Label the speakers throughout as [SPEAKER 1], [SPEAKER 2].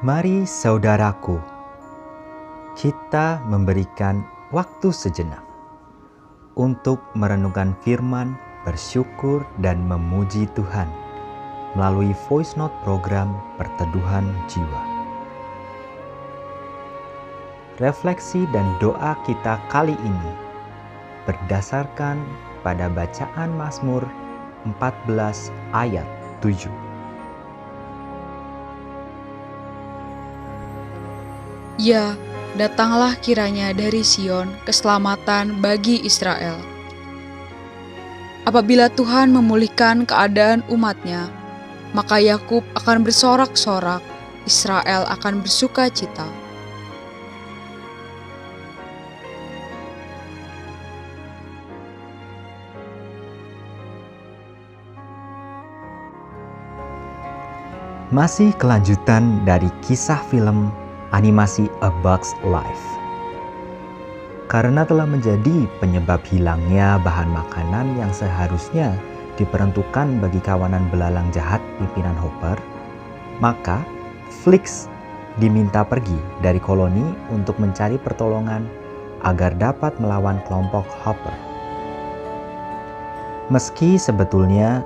[SPEAKER 1] Mari saudaraku, kita memberikan waktu sejenak untuk merenungkan firman, bersyukur dan memuji Tuhan melalui voice note program Perteduhan Jiwa. Refleksi dan doa kita kali ini berdasarkan pada bacaan Mazmur 14 ayat 7.
[SPEAKER 2] Ya, datanglah kiranya dari Sion keselamatan bagi Israel. Apabila Tuhan memulihkan keadaan umat-Nya, maka Yakub akan bersorak-sorak, Israel akan bersuka cita.
[SPEAKER 1] Masih kelanjutan dari kisah film animasi A Bug's Life. Karena telah menjadi penyebab hilangnya bahan makanan yang seharusnya diperuntukkan bagi kawanan belalang jahat pimpinan Hopper, maka Flix diminta pergi dari koloni untuk mencari pertolongan agar dapat melawan kelompok Hopper. Meski sebetulnya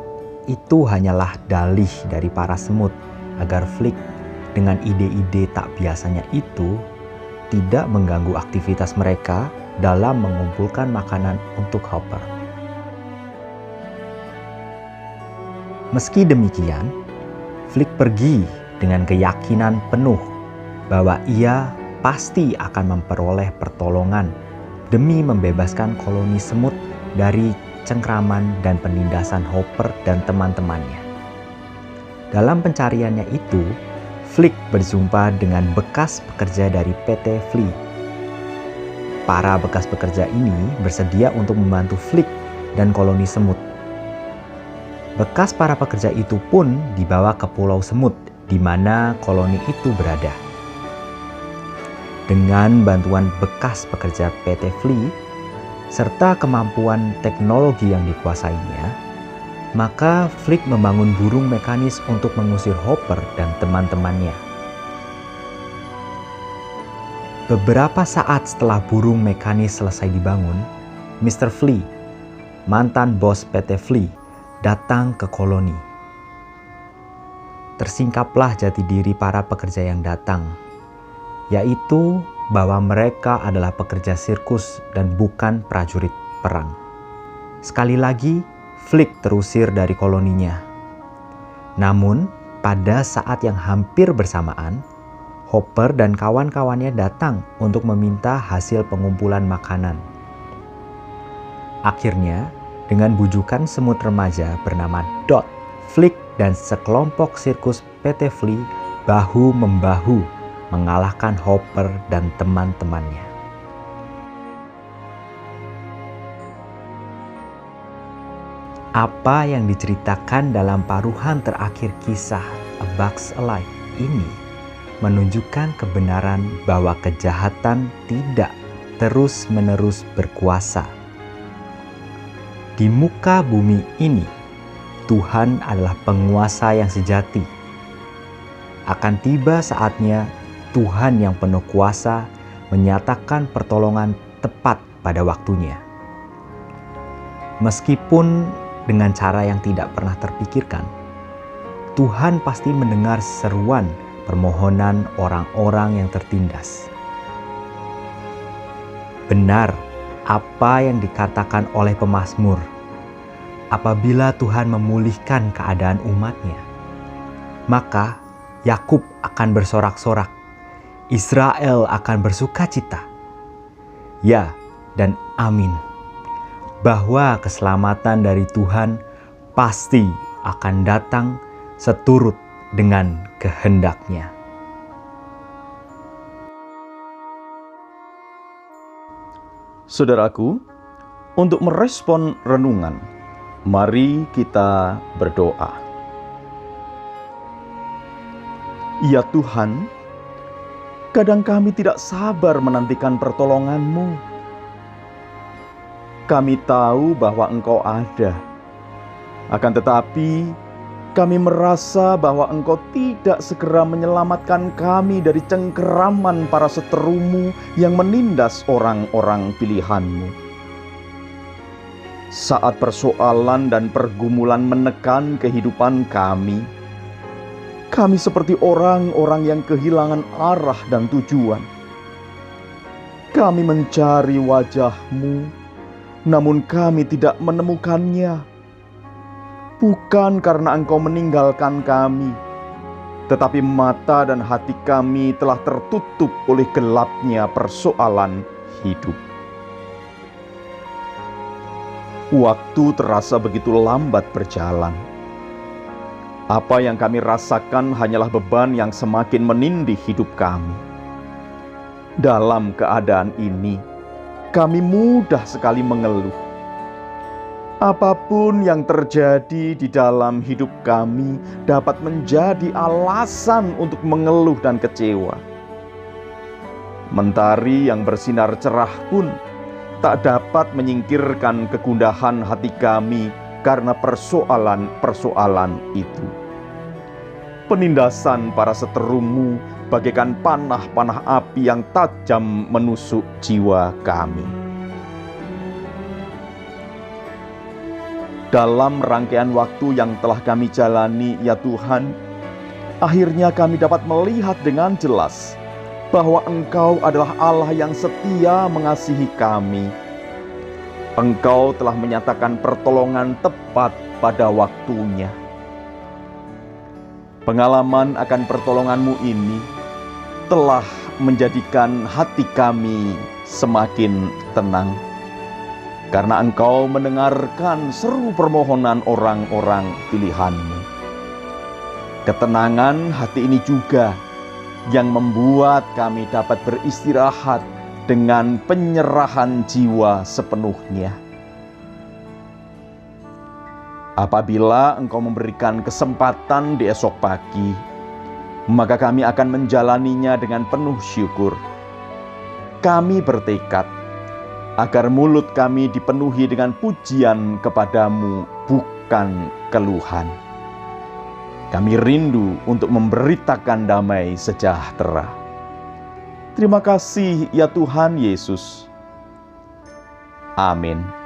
[SPEAKER 1] itu hanyalah dalih dari para semut agar Flix dengan ide-ide tak biasanya itu tidak mengganggu aktivitas mereka dalam mengumpulkan makanan untuk Hopper. Meski demikian, Flix pergi dengan keyakinan penuh bahwa ia pasti akan memperoleh pertolongan demi membebaskan koloni semut dari cengkraman dan penindasan Hopper dan teman-temannya. Dalam pencariannya itu, Flix berjumpa dengan bekas pekerja dari PT Flea. Para bekas pekerja ini bersedia untuk membantu Flix dan koloni semut. Bekas para pekerja itu pun dibawa ke Pulau Semut, di mana koloni itu berada. Dengan bantuan bekas pekerja PT Flea, serta kemampuan teknologi yang dikuasainya, maka Flix membangun burung mekanis untuk mengusir Hopper dan teman-temannya. Beberapa saat setelah burung mekanis selesai dibangun, Mr. Flea, mantan bos PT Flea, datang ke koloni. Tersingkaplah jati diri para pekerja yang datang, yaitu bahwa mereka adalah pekerja sirkus dan bukan prajurit perang. Sekali lagi, Flix terusir dari koloninya. Namun, pada saat yang hampir bersamaan, Hopper dan kawan-kawannya datang untuk meminta hasil pengumpulan makanan. Akhirnya, dengan bujukan semut remaja bernama Dot, Flix dan sekelompok sirkus PT Flea bahu-membahu mengalahkan Hopper dan teman-temannya. Apa yang diceritakan dalam paruhan terakhir kisah A Bug's Life ini menunjukkan kebenaran bahwa kejahatan tidak terus-menerus berkuasa. Di muka bumi ini, Tuhan adalah penguasa yang sejati. Akan tiba saatnya Tuhan yang penuh kuasa menyatakan pertolongan tepat pada waktunya. Meskipun dengan cara yang tidak pernah terpikirkan, Tuhan pasti mendengar seruan permohonan orang-orang yang tertindas. Benar apa yang dikatakan oleh pemazmur, apabila Tuhan memulihkan keadaan umat-Nya, maka Yakub akan bersorak-sorak, Israel akan bersuka cita. Ya dan amin. Bahwa keselamatan dari Tuhan pasti akan datang seturut dengan kehendak-Nya.
[SPEAKER 3] Saudaraku, untuk merespon renungan, mari kita berdoa. Ya Tuhan, kadang kami tidak sabar menantikan pertolongan-Mu. Kami tahu bahwa Engkau ada. Akan tetapi, Kami merasa bahwa Engkau tidak segera menyelamatkan kami dari cengkeraman para seterumu yang menindas orang-orang pilihan-Mu. Saat persoalan dan pergumulan menekan kehidupan kami seperti orang-orang yang kehilangan arah dan tujuan. Kami mencari wajah-Mu, namun kami tidak menemukannya. Bukan karena Engkau meninggalkan kami, tetapi mata dan hati kami telah tertutup oleh gelapnya persoalan hidup. Waktu terasa begitu lambat berjalan. Apa yang kami rasakan hanyalah beban yang semakin menindih hidup kami. Dalam keadaan ini, kami mudah sekali mengeluh. Apapun yang terjadi di dalam hidup kami dapat menjadi alasan untuk mengeluh dan kecewa. Mentari yang bersinar cerah pun tak dapat menyingkirkan kegundahan hati kami karena persoalan-persoalan itu. Penindasan para seterumu bagaikan panah-panah api yang tajam menusuk jiwa kami. Dalam rangkaian waktu yang telah kami jalani, ya Tuhan, akhirnya kami dapat melihat dengan jelas bahwa Engkau adalah Allah yang setia mengasihi kami. Engkau telah menyatakan pertolongan tepat pada waktunya. Pengalaman akan pertolongan-Mu ini telah menjadikan hati kami semakin tenang. Karena Engkau mendengarkan seru permohonan orang-orang pilihan-Mu. Ketenangan hati ini juga yang membuat kami dapat beristirahat dengan penyerahan jiwa sepenuhnya. Apabila Engkau memberikan kesempatan di esok pagi, maka kami akan menjalaninya dengan penuh syukur. Kami bertekad agar mulut kami dipenuhi dengan pujian kepadamu, bukan keluhan. Kami rindu untuk memberitakan damai sejahtera. Terima kasih ya Tuhan Yesus. Amin.